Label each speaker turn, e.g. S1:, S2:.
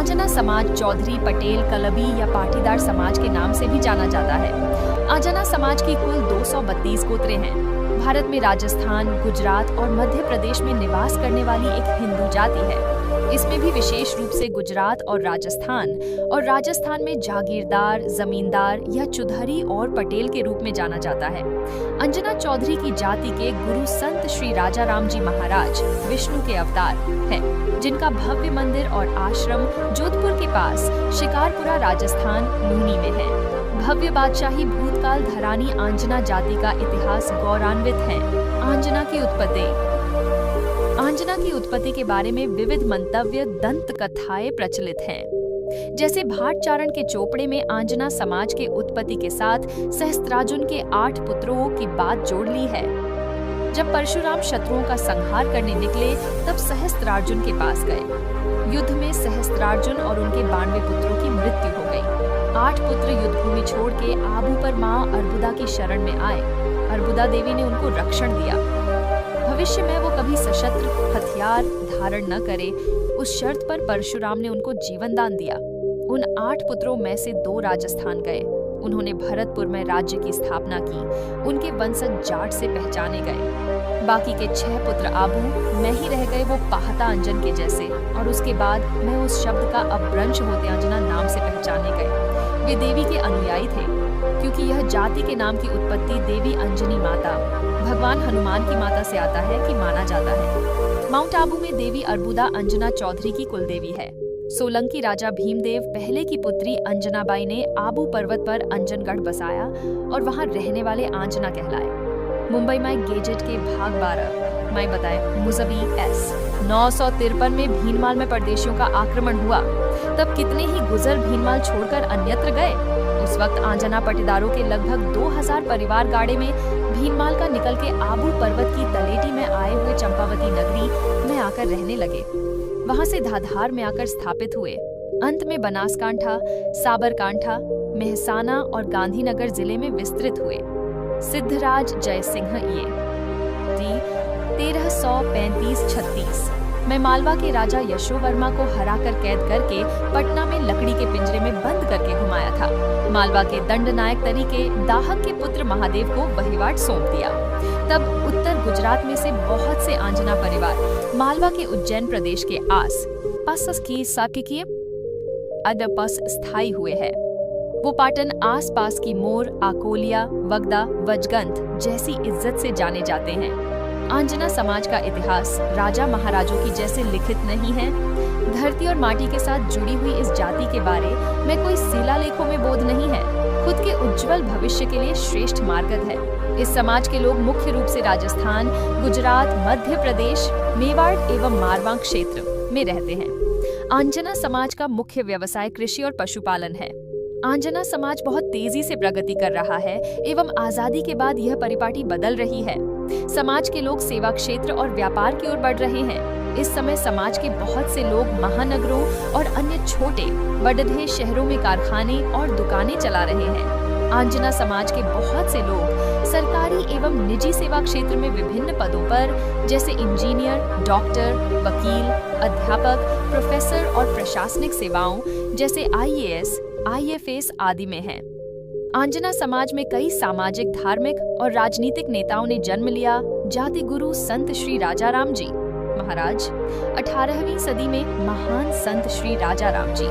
S1: आंजना समाज चौधरी, पटेल, कलबी या पाटीदार समाज के नाम से भी जाना जाता है। आंजना समाज की कुल 232 गोत्रें हैं। भारत में राजस्थान, गुजरात और मध्य प्रदेश में निवास करने वाली एक हिंदू जाति है। इसमें भी विशेष रूप से गुजरात और राजस्थान में जागीरदार, जमींदार या चुधरी और पटेल के रूप में जाना जाता है। अंजना चौधरी की जाति के गुरु संत श्री राजा राम जी महाराज विष्णु के अवतार हैं, जिनका भव्य मंदिर और आश्रम जोधपुर के पास शिकारपुरा, राजस्थान, लूनी में है। भव्य बादशाही भूतकाल धरानी आंजना जाति का इतिहास गौरवान्वित है। आंजना की उत्पत्ति के बारे में विविध मंतव्य, दंत कथाएं प्रचलित हैं। जैसे भाटचारण के चोपड़े में आंजना समाज के उत्पत्ति के साथ सहस्त्रार्जुन के 8 पुत्रों की बात जोड़ ली है। जब परशुराम शत्रुओं का संहार करने निकले, तब सहस्त्रार्जुन के पास गए। युद्ध में सहस्त्रार्जुन और उनके 92 पुत्रों की मृत्यु हो गई। 8 पुत्र युद्धभूमि छोड़ के आबू पर मां अर्बुदा की शरण में आए। अर्बुदा देवी ने उनको रक्षण दिया। भविष्य में वो कभी सशस्त्र हथियार धारण न करे, उस शर्त पर परशुराम ने उनको जीवन दान दिया। उन 8 पुत्रों में से 2 राजस्थान गए। उन्होंने भरतपुर में राज्य की स्थापना की। उनके वंशज जाट से पहचाने गए। बाकी के 6 पुत्र आबू में ही रह गए, वो पाहता अंजन के जैसे, और उसके बाद मैं उस शब्द का अपभ्रंश होते अंजना नाम से पहचाने गए। वे देवी के अनुयायी थे, क्योंकि यह जाति के नाम की उत्पत्ति देवी अंजनी माता, भगवान हनुमान की माता से आता है कि माना जाता है। माउंट आबू में देवी अर्बुदा अंजना चौधरी की कुलदेवी है। सोलंकी राजा भीमदेव पहले की पुत्री अंजनाबाई ने आबू पर्वत पर अंजनगढ़ बसाया और वहां रहने वाले आंजना कहलाए। मुंबई में गेजेट के भाग 12 मैं बताए मुजबी एस 953 में भीनमाल में परदेशियों का आक्रमण हुआ। तब कितने ही गुजर भीनमाल छोड़कर अन्यत्र गए। उस वक्त आंजना पटीदारों के लगभग 2000 परिवार गाड़े में भीनमाल का निकल के आबू पर्वत की तलेटी में आए हुए चंपावती नगरी में आकर रहने लगे। वहां से धाधार में आकर स्थापित हुए। अंत में बनासकांठा, साबरकांठा, मेहसाना और गांधीनगर जिले में विस्तृत हुए। सिद्धराज जयसिंह ये 1335-36 में मालवा के राजा यशोवर्मा को हराकर कैद करके पटना में लकड़ी के पिंजरे में बंद करके घुमाया था। मालवा के दंडनायक तरीके दाहक के पुत्र महादेव को वहीवाट सौंप दिया। तब उत्तर गुजरात में से बहुत से आंजना परिवार मालवा के उज्जैन प्रदेश के आस पास की साकिकीय अदपस स्थायी हुए हैं। वो पाटन आस पास की मोर, आकोलिया, वगदा, वजगंत जैसी इज्जत से जाने जाते हैं। आंजना समाज का इतिहास राजा महाराजों की जैसे लिखित नहीं है। धरती और माटी के साथ जुड़ी हुई इस जाति के बारे में कोई शिलालेखों में बोध नहीं है। खुद के उज्जवल भविष्य के लिए श्रेष्ठ मार्गद है। इस समाज के लोग मुख्य रूप से राजस्थान, गुजरात, मध्य प्रदेश, मेवाड़ एवं मारवाड़ क्षेत्र में रहते हैं। आंजना समाज का मुख्य व्यवसाय कृषि और पशुपालन है। आंजना समाज बहुत तेजी से प्रगति कर रहा है एवं आजादी के बाद यह परिपाटी बदल रही है। समाज के लोग सेवा क्षेत्र और व्यापार की ओर बढ़ रहे हैं। इस समय समाज के बहुत से लोग महानगरों और अन्य छोटे बड़े शहरों में कारखाने और दुकानें चला रहे हैं। आंजना समाज के बहुत से लोग सरकारी एवं निजी सेवा क्षेत्र में विभिन्न पदों पर जैसे इंजीनियर, डॉक्टर, वकील, अध्यापक, प्रोफेसर और प्रशासनिक सेवाओं जैसे IAS, IFS आदि में हैं। आंजना समाज में कई सामाजिक, धार्मिक और राजनीतिक नेताओं ने जन्म लिया। जाति गुरु संत श्री राजा राम जी महाराज 18वीं सदी में महान संत श्री राजा राम जी